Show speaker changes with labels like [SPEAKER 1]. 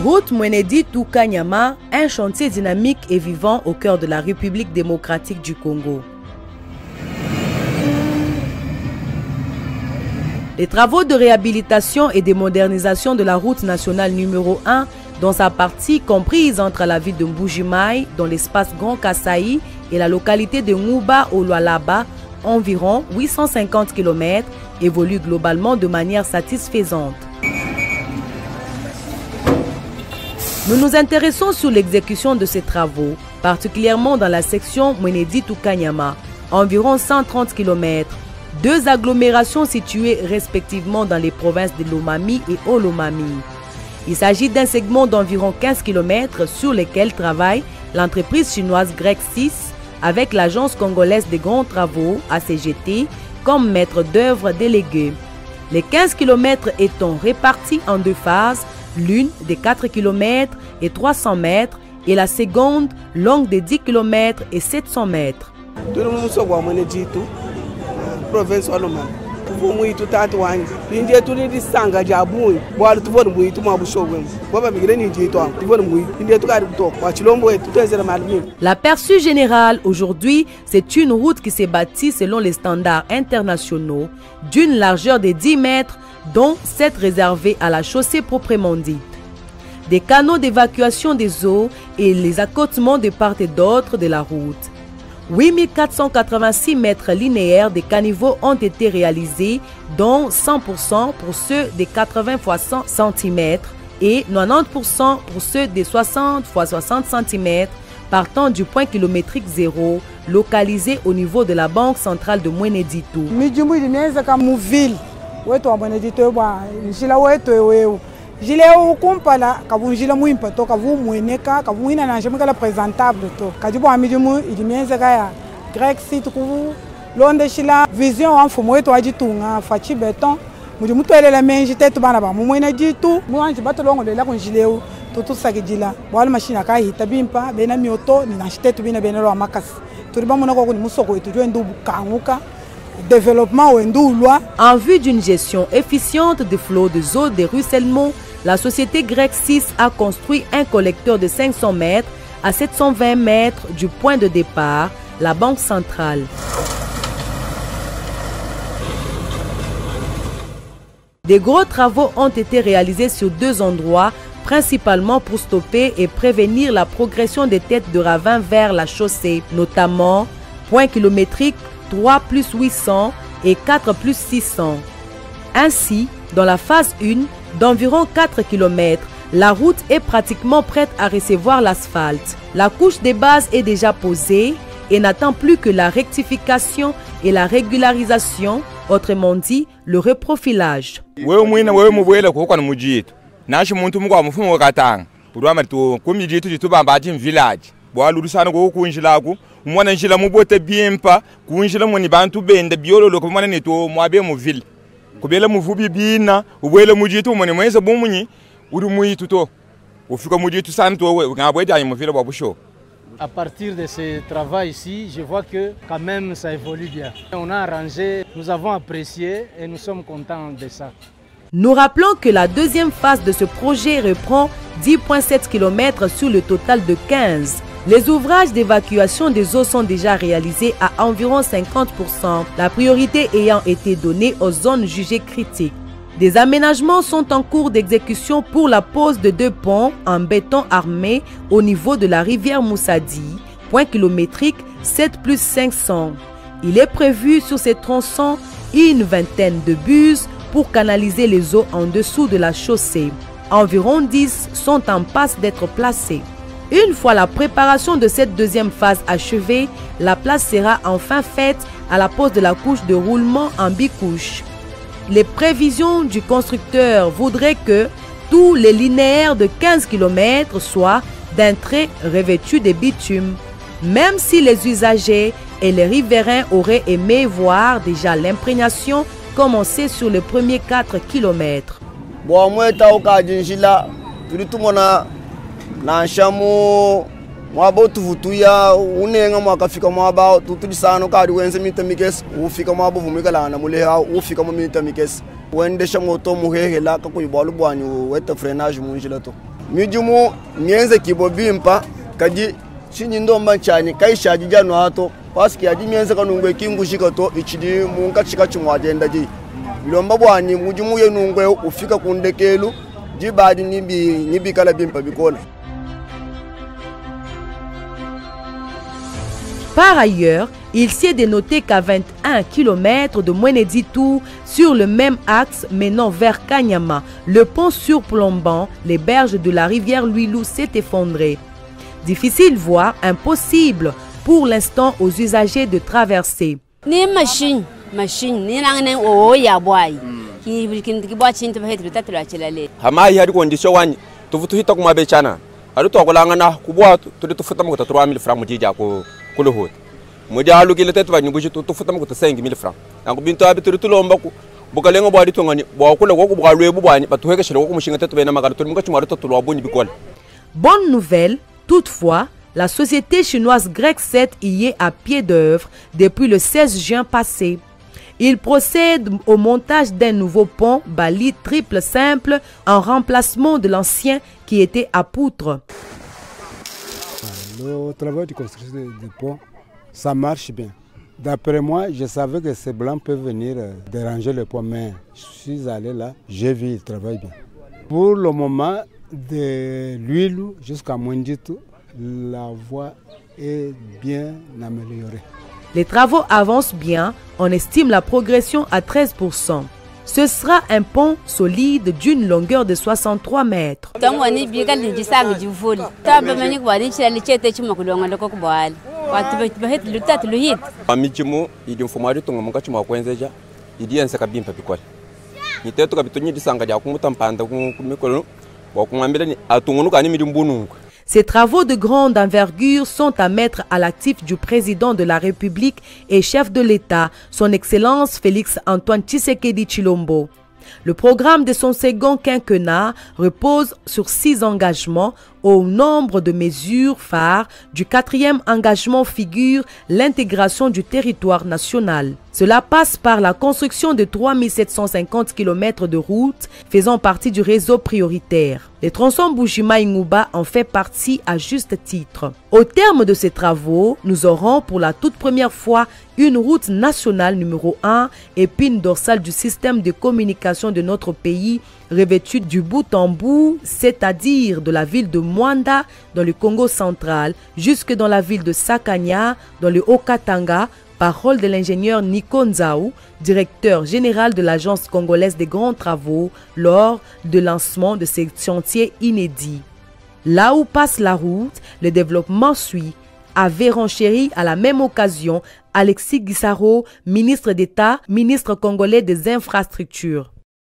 [SPEAKER 1] Route Mweneditu-Kanyama, un chantier dynamique et vivant au cœur de la République démocratique du Congo. Les travaux de réhabilitation et de modernisation de la route nationale numéro 1, dans sa partie comprise entre la ville de Mbuji-Mayi, dans l'espace Grand Kasaï, et la localité de Nguba au Lualaba, environ 850 km, évolue globalement de manière satisfaisante. Nous nous intéressons sur l'exécution de ces travaux, particulièrement dans la section Mweneditu-Kanyama, environ 130 km, deux agglomérations situées respectivement dans les provinces de Lomami et Olomami. Il s'agit d'un segment d'environ 15 km sur lequel travaille l'entreprise chinoise Grec 6 avec l'agence congolaise des grands travaux ACGT comme maître d'œuvre délégué. Les 15 km étant répartis en deux phases, l'une de 4 km et 300 mètres et la seconde longue de 10 km et 700 mètres. L'aperçu général aujourd'hui, c'est une route qui s'est bâtie selon les standards internationaux d'une largeur de 10 mètres, dont 7 réservés à la chaussée proprement dite. Des canaux d'évacuation des eaux et les accotements de part et d'autre de la route. 8486 mètres linéaires de caniveaux ont été réalisés, dont 100% pour ceux de 80 x 100 cm et 90% pour ceux de 60 x 60 cm, partant du point kilométrique zéro, localisé au niveau de la Banque centrale de Mweneditu.
[SPEAKER 2] Jile o kumpala kabu jile mu impato kabu mueneka kabu ina na jemeka présentable to kajibo amidimu idimienza kaya Grec site ku londe shila vision en fumo eto ajitunga fachi beton mudimu to elela menji tetu bana ba mu muena jitu mu anji bato longo de la kon jileu to to sakijila bwal machine ka hita bimpa bena mioto ni na shitetu bina bena ro makas turiba mu nako ko ni musoko etu jo ndu kanguka. Développement en vue d'une gestion efficiente des flots de eau de ruissellement, la société Grec 6 a construit un collecteur de 500 mètres à 720 mètres du point de départ, la Banque centrale. Des gros travaux ont été réalisés sur deux endroits, principalement pour stopper et prévenir la progression des têtes de ravin vers la chaussée, notamment point kilométrique 3 + 800 et 4 + 600. Ainsi, dans la phase 1 d'environ 4 km, la route est pratiquement prête à recevoir l'asphalte. La couche de base est déjà posée et n'attend plus que la rectification et la régularisation, autrement dit, le reprofilage.
[SPEAKER 3] Mwana njila mubote biempa kunjila moni bantu bende biolo loko mwana neto mwabe mu ville kubela muvubi bina ubwele mujitu moni mweze bumunyi uri muyitu to ufika mujitu santo ngabwede ayi mu ville babusho.
[SPEAKER 4] À partir de ce travail ici, je vois que quand même ça évolue bien. On a arrangé, nous avons apprécié et nous sommes contents de ça.
[SPEAKER 1] Nous rappelons que la deuxième phase de ce projet reprend 10,7 km sur le total de 15. Les ouvrages d'évacuation des eaux sont déjà réalisés à environ 50%, la priorité ayant été donnée aux zones jugées critiques. Des aménagements sont en cours d'exécution pour la pose de 2 ponts en béton armé au niveau de la rivière Moussadi, point kilométrique 7 + 500. Il est prévu sur ces tronçons une vingtaine de buses pour canaliser les eaux en dessous de la chaussée. Environ 10 sont en passe d'être placés. Une fois la préparation de cette deuxième phase achevée, la place sera enfin faite à la pose de la couche de roulement en bicouche. Les prévisions du constructeur voudraient que tous les linéaires de 15 km soient d'un trait revêtu de bitume, même si les usagers et les riverains auraient aimé voir déjà l'imprégnation commencer sur les premiers 4 km.
[SPEAKER 5] Na shamu mwabo tuvutuya unenga mwakafika mwaba tutulisano kadi wenze mitamikes ufika mwabo vumikala na muleha ufika mu mitamikes wende shamoto muhehela kakuyibwalu bwanyu weta freinage munjila to mijumu mienze kibobimpa kadi chinindo manchani kai shajija no hato paski adi mienze kanungwe kingushika to ichidi munka chika chumwagenda ji bilomba bwani mujumu yenungwe ufika kundekelu jibadi nibi kala bimpa bikona.
[SPEAKER 1] Par ailleurs, il s'est dénoté qu'à 21 km de Mweneditu, sur le même axe menant vers Kanyama, le pont surplombant les berges de la rivière Luilu s'est effondré. Difficile, voire impossible pour l'instant aux usagers de traverser.
[SPEAKER 6] Mudia alu kile tetu banyu bujitu tufuta mukuta 5000 francs. Nangu bintu abituru tulomba ku bukalengo bwadi tongani bwakula ko bwalwe bubani batuheke shelo ko mushinga tetu bena magalo tuli mukachi marito tulwa boni bikole.
[SPEAKER 1] Bonne nouvelle, toutefois, la société chinoise Grec 7 y est à pied d'œuvre depuis le 16 juin passé. Il procède au montage d'un nouveau pont Bali triple simple en remplacement de l'ancien qui était à poutre.
[SPEAKER 7] Le travail de construction du pont, ça marche bien. D'après moi, je savais que ces blancs peuvent venir déranger le pont, mais je suis allé là, j'ai vu, ils travaillent bien. Pour le moment, de Luilu jusqu'à Mwenditu, la voie est bien améliorée.
[SPEAKER 1] Les travaux avancent bien, on estime la progression à 13%. Ce sera un pont solide d'une longueur de 63 mètres. Ces travaux de grande envergure sont à mettre à l'actif du président de la République et chef de l'État, son Excellence Félix-Antoine Tshisekedi Tshilombo. Le programme de son second quinquennat repose sur 6 engagements. Au nombre de mesures phares du 4e engagement figure l'intégration du territoire national. Cela passe par la construction de 3750 km de routes faisant partie du réseau prioritaire. Les tronçons Bujima-Inguba en fait partie à juste titre. Au terme de ces travaux, nous aurons pour la toute première fois une route nationale numéro 1, épine dorsale du système de communication de notre pays, revêtue du bout en bout, c'est-à-dire de la ville de Mwanda dans le Congo central jusque dans la ville de Sakanya dans le Haut-Katanga. Parole de l'ingénieur Nico Nzaou, directeur général de l'Agence congolaise des grands travaux, lors du lancement de ces chantiers inédits. Là où passe la route, le développement suit, avait renchéri à la même occasion Alexis Gisaro, ministre d'État, ministre congolais des infrastructures.